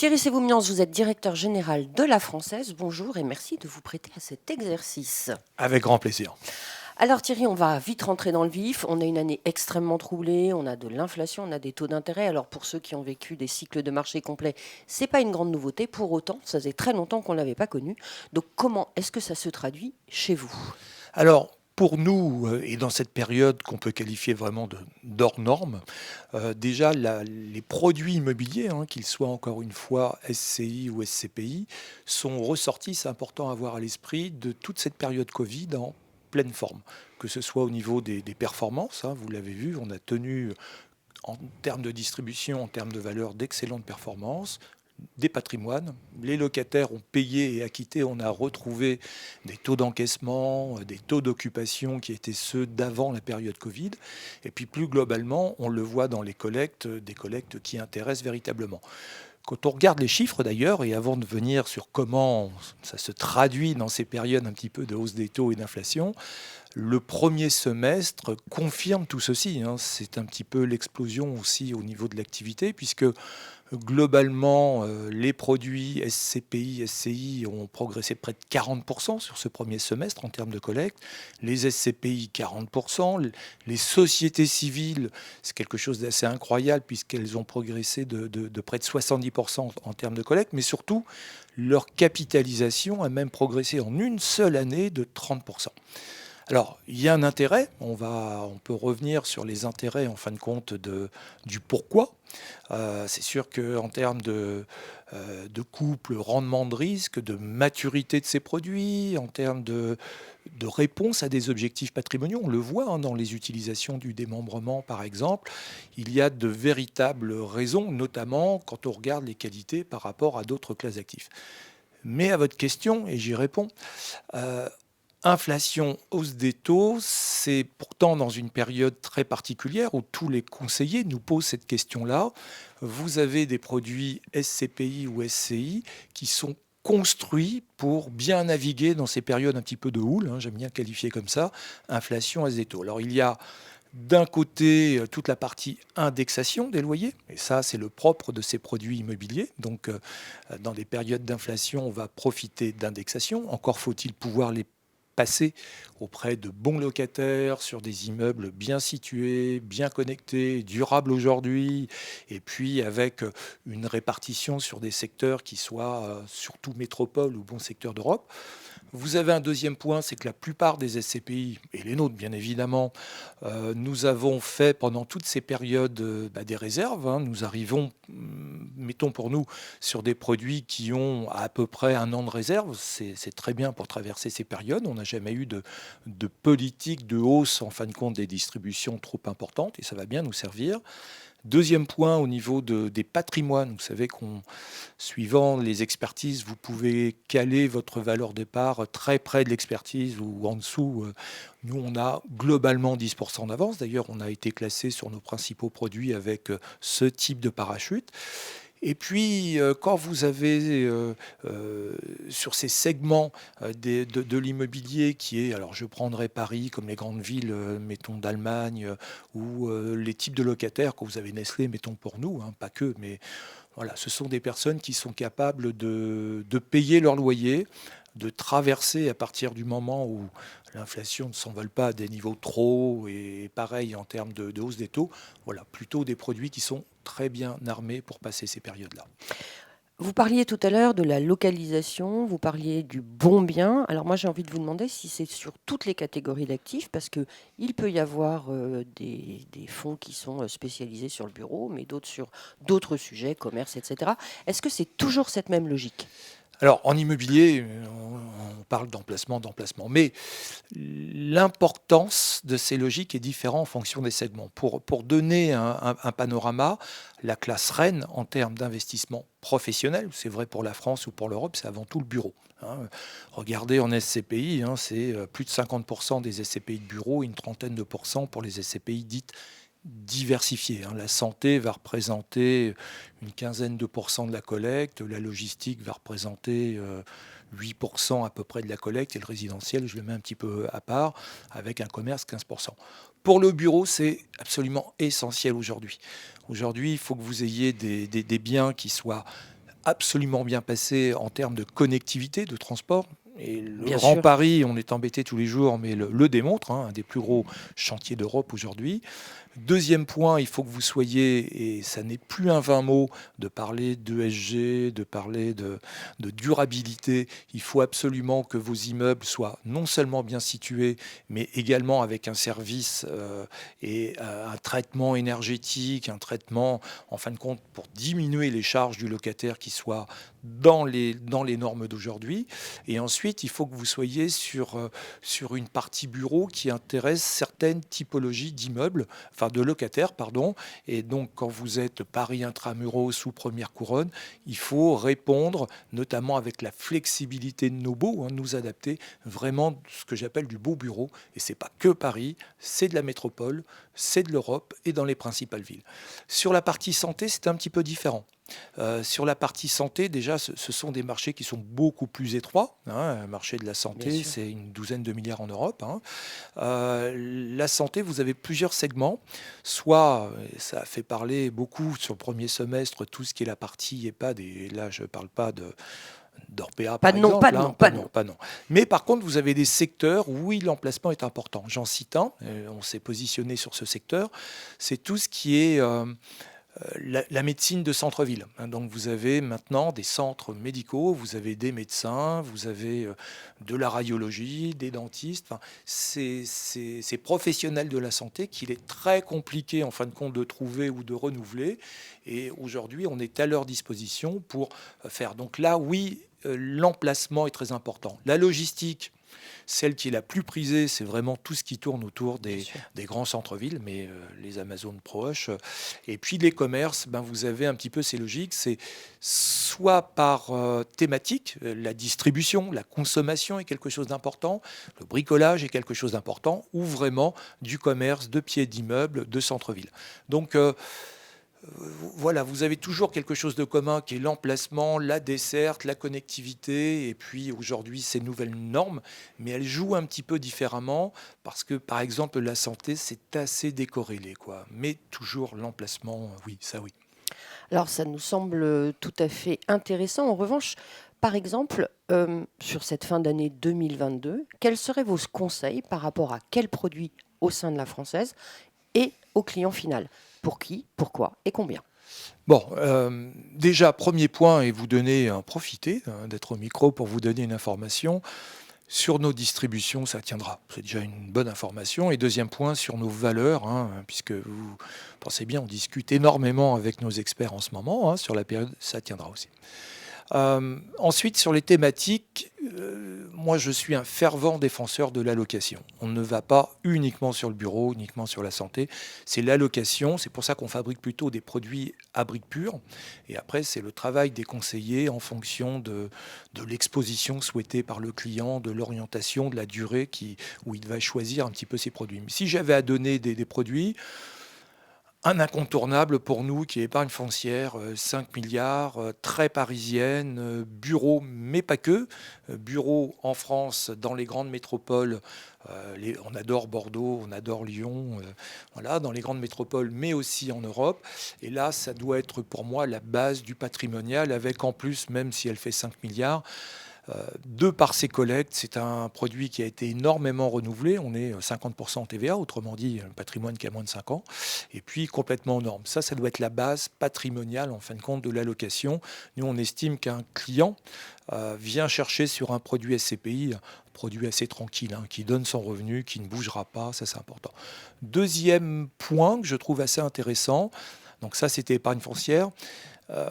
Thierry Sévoumnians, vous êtes directeur général de la Française. Bonjour et merci de vous prêter à cet exercice. Avec grand plaisir. Alors Thierry, on va vite rentrer dans le vif. On a une année extrêmement troublée, on a de l'inflation, on a des taux d'intérêt. Alors pour ceux qui ont vécu des cycles de marché complets, c'est pas une grande nouveauté. Pour autant, ça faisait très longtemps qu'on ne l'avait pas connu. Donc comment est-ce que ça se traduit chez vous? Alors, pour nous, et dans cette période qu'on peut qualifier vraiment d'hors norme, déjà les produits immobiliers, qu'ils soient encore une fois SCI ou SCPI, sont ressortis, c'est important à avoir à l'esprit, de toute cette période Covid en pleine forme. Que ce soit au niveau des performances, vous l'avez vu, on a tenu en termes de distribution, en termes de valeur, d'excellentes performances, des patrimoines. Les locataires ont payé et acquitté. On a retrouvé des taux d'encaissement, des taux d'occupation qui étaient ceux d'avant la période Covid. Et puis plus globalement, on le voit dans les collectes, des collectes qui intéressent véritablement. Quand on regarde les chiffres d'ailleurs, et avant de venir sur comment ça se traduit dans ces périodes un petit peu de hausse des taux et d'inflation, le premier semestre confirme tout ceci. C'est un petit peu l'explosion aussi au niveau de l'activité, puisque globalement, les produits SCPI, SCI ont progressé de près de 40% sur ce premier semestre en termes de collecte. Les SCPI, 40%. Les sociétés civiles, c'est quelque chose d'assez incroyable puisqu'elles ont progressé de près de 70% en termes de collecte. Mais surtout, leur capitalisation a même progressé en une seule année de 30%. Alors, il y a un intérêt, on peut revenir sur les intérêts en fin de compte du pourquoi. C'est sûr qu'en termes de couple, rendement de risque, de maturité de ces produits, en termes de réponse à des objectifs patrimoniaux, on le voit dans les utilisations du démembrement par exemple, il y a de véritables raisons, notamment quand on regarde les qualités par rapport à d'autres classes d'actifs. Mais à votre question, et j'y réponds, euh, inflation, hausse des taux, c'est pourtant dans une période très particulière où tous les conseillers nous posent cette question-là. Vous avez des produits SCPI ou SCI qui sont construits pour bien naviguer dans ces périodes un petit peu de houle, j'aime bien qualifier comme ça, inflation, hausse des taux. Alors il y a d'un côté toute la partie indexation des loyers, et ça c'est le propre de ces produits immobiliers. Donc dans des périodes d'inflation, on va profiter d'indexation. Encore faut-il pouvoir les passer auprès de bons locataires sur des immeubles bien situés, bien connectés, durables aujourd'hui, et puis avec une répartition sur des secteurs qui soient surtout métropoles ou bons secteurs d'Europe. Vous avez un deuxième point, c'est que la plupart des SCPI, et les nôtres bien évidemment, nous avons fait pendant toutes ces périodes des réserves. Nous arrivons, mettons pour nous, sur des produits qui ont à peu près un an de réserve. C'est très bien pour traverser ces périodes. On n'a jamais eu de politique de hausse en fin de compte des distributions trop importantes et ça va bien nous servir. Deuxième point, au niveau des patrimoines, vous savez qu'on, suivant les expertises, vous pouvez caler votre valeur départ très près de l'expertise ou en dessous. Nous, on a globalement 10% d'avance. D'ailleurs, on a été classé sur nos principaux produits avec ce type de parachute. Et puis, quand vous avez sur ces segments de l'immobilier qui est, alors je prendrai Paris comme les grandes villes, mettons d'Allemagne, ou les types de locataires, quand vous avez Nestlé, mettons pour nous, pas que, mais voilà, ce sont des personnes qui sont capables de payer leur loyer, de traverser à partir du moment où l'inflation ne s'envole pas à des niveaux trop hauts et pareil en termes de hausse des taux. Voilà, plutôt des produits qui sont très bien armés pour passer ces périodes-là. Vous parliez tout à l'heure de la localisation, vous parliez du bon bien. Alors moi j'ai envie de vous demander si c'est sur toutes les catégories d'actifs, parce que il peut y avoir des fonds qui sont spécialisés sur le bureau, mais d'autres sur d'autres sujets, commerce, etc. Est-ce que c'est toujours cette même logique? Alors, en immobilier, on parle d'emplacement. Mais l'importance de ces logiques est différente en fonction des segments. Pour donner un panorama, la classe reine en termes d'investissement professionnel, c'est vrai pour la France ou pour l'Europe, c'est avant tout le bureau. Regardez en SCPI, c'est plus de 50% des SCPI de bureau et une trentaine de pourcents pour les SCPI dites diversifiées. La santé va représenter une quinzaine de pourcents de la collecte, la logistique va représenter 8% à peu près de la collecte, et le résidentiel, je le mets un petit peu à part, avec un commerce 15%. Pour le bureau, c'est absolument essentiel aujourd'hui. Aujourd'hui, il faut que vous ayez des biens qui soient absolument bien passé en termes de connectivité, de transport. Et le Bien Grand sûr. Paris, on est embêté tous les jours, mais le démontre, hein, un des plus gros chantiers d'Europe aujourd'hui. Deuxième point, il faut que vous soyez, et ça n'est plus un vain mot, de parler d'ESG, de parler de durabilité. Il faut absolument que vos immeubles soient non seulement bien situés, mais également avec un service et un traitement énergétique, un traitement, en fin de compte, pour diminuer les charges du locataire qui soit dans les normes d'aujourd'hui. Et ensuite, il faut que vous soyez sur une partie bureau qui intéresse certaines typologies d'immeubles, enfin de locataires, pardon. Et donc, quand vous êtes Paris intramuros ou première couronne, il faut répondre, notamment avec la flexibilité de nos baux, hein, nous adapter vraiment ce que j'appelle du beau bureau. Et c'est pas que Paris, c'est de la métropole, c'est de l'Europe et dans les principales villes. Sur la partie santé, c'est un petit peu différent. Sur la partie santé, déjà, ce sont des marchés qui sont beaucoup plus étroits, hein. Un marché de la Bien santé, sûr. c'est une douzaine de milliards en Europe, hein. La santé, vous avez plusieurs segments. Soit, ça a fait parler beaucoup sur le premier semestre, tout ce qui est la partie EHPAD, et là, je ne parle pas d'Orpea, Pas par de nom, pas exemple, de hein, nom, pas de nom. pas non. Mais par contre, vous avez des secteurs où oui, l'emplacement est important. J'en cite un, on s'est positionné sur ce secteur, c'est tout ce qui est la médecine de centre-ville, hein. Donc vous avez maintenant des centres médicaux, vous avez des médecins, vous avez de la radiologie, des dentistes. Enfin, ces professionnels de la santé qu'il est très compliqué en fin de compte de trouver ou de renouveler. Et aujourd'hui, on est à leur disposition pour faire. Donc là, oui, l'emplacement est très important. La logistique, celle qui est la plus prisée, c'est vraiment tout ce qui tourne autour Bien sûr. des grands centres-villes, mais les Amazon proches. Et puis les commerces, ben, vous avez un petit peu ces logiques, c'est soit par thématique, la distribution, la consommation est quelque chose d'important, le bricolage est quelque chose d'important, ou vraiment du commerce de pieds d'immeubles, de centre-ville. Donc voilà, vous avez toujours quelque chose de commun qui est l'emplacement, la desserte, la connectivité, et puis aujourd'hui ces nouvelles normes, mais elles jouent un petit peu différemment parce que par exemple la santé c'est assez décorrélé quoi, mais toujours l'emplacement, oui, ça oui. Alors, ça nous semble tout à fait intéressant. En revanche, par exemple, sur cette fin d'année 2022, quels seraient vos conseils par rapport à quels produits au sein de la française et au client final? Pour qui, pourquoi et combien? Bon, déjà premier point et vous donner, profiter hein, d'être au micro pour vous donner une information. Sur nos distributions, ça tiendra. C'est déjà une bonne information. Et deuxième point, sur nos valeurs, hein, puisque vous pensez bien, on discute énormément avec nos experts en ce moment, hein, sur la période, ça tiendra aussi. Ensuite, sur les thématiques, moi je suis un fervent défenseur de l'allocation. On ne va pas uniquement sur le bureau, uniquement sur la santé. C'est l'allocation. C'est pour ça qu'on fabrique plutôt des produits à briques pures. Et après, c'est le travail des conseillers en fonction de l'exposition souhaitée par le client, de l'orientation, de la durée où il va choisir un petit peu ses produits. Mais si j'avais à donner des produits, un incontournable pour nous qui est épargne foncière, 5 milliards, très parisienne, bureau, mais pas que. Bureau en France, dans les grandes métropoles, on adore Bordeaux, on adore Lyon, voilà, dans les grandes métropoles, mais aussi en Europe. Et là, ça doit être pour moi la base du patrimonial, avec en plus, même si elle fait 5 milliards, de par ses collectes, c'est un produit qui a été énormément renouvelé. On est 50% en TVA, autrement dit, un patrimoine qui a moins de 5 ans, et puis complètement aux normes. Ça doit être la base patrimoniale, en fin de compte, de l'allocation. Nous, on estime qu'un client vient chercher sur un produit SCPI, un produit assez tranquille, hein, qui donne son revenu, qui ne bougera pas, ça c'est important. Deuxième point que je trouve assez intéressant, donc ça c'était épargne foncière. Euh,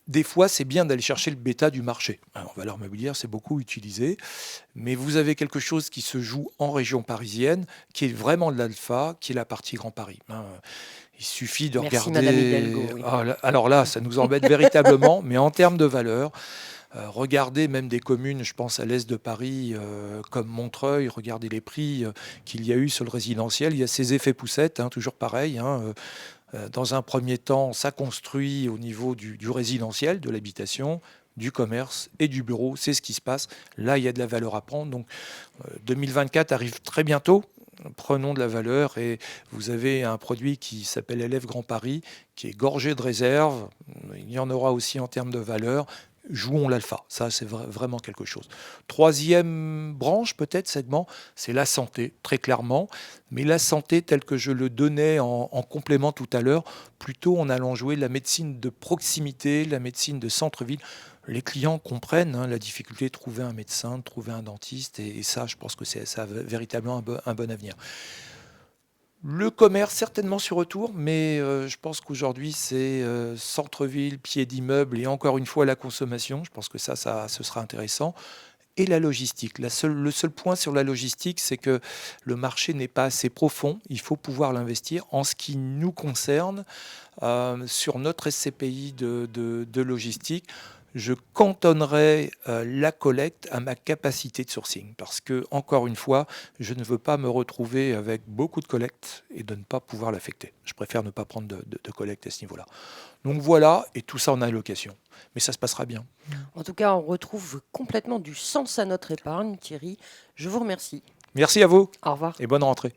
des fois, c'est bien d'aller chercher le bêta du marché. Alors, en valeur mobilière, c'est beaucoup utilisé, mais vous avez quelque chose qui se joue en région parisienne, qui est vraiment de l'alpha, qui est la partie Grand Paris, hein. Il suffit de Merci Madame Hidalgo, regarder. oui. Alors là, ça nous embête véritablement, mais en termes de valeur, regardez même des communes, je pense à l'est de Paris, comme Montreuil, regardez les prix qu'il y a eu sur le résidentiel. Il y a ces effets poussettes, hein, toujours pareil, hein. Dans un premier temps, ça construit au niveau du résidentiel, de l'habitation, du commerce et du bureau. C'est ce qui se passe. Là, il y a de la valeur à prendre. Donc, 2024 arrive très bientôt. prenons de la valeur, et vous avez un produit qui s'appelle LF Grand Paris, qui est gorgé de réserve. Il y en aura aussi en termes de valeur. Jouons l'alpha, ça c'est vraiment quelque chose. Troisième branche, peut-être, segment, c'est la santé, très clairement. Mais la santé, telle que je le donnais en complément tout à l'heure, plutôt en allant jouer la médecine de proximité, la médecine de centre-ville. Les clients comprennent la difficulté de trouver un médecin, de trouver un dentiste, et ça, je pense que ça a véritablement un bon avenir. Le commerce, certainement sur retour, mais je pense qu'aujourd'hui, c'est centre-ville, pied d'immeuble, et encore une fois, la consommation. Je pense que ça ce sera intéressant. Et la logistique. Le seul point sur la logistique, c'est que le marché n'est pas assez profond. Il faut pouvoir l'investir. En ce qui nous concerne, sur notre SCPI de logistique, je cantonnerai la collecte à ma capacité de sourcing. Parce que, encore une fois, je ne veux pas me retrouver avec beaucoup de collecte et de ne pas pouvoir l'affecter. Je préfère ne pas prendre de collecte à ce niveau-là. Donc voilà, et tout ça en allocation. Mais ça se passera bien. En tout cas, on retrouve complètement du sens à notre épargne, Thierry. Je vous remercie. Merci à vous Au revoir. et bonne rentrée.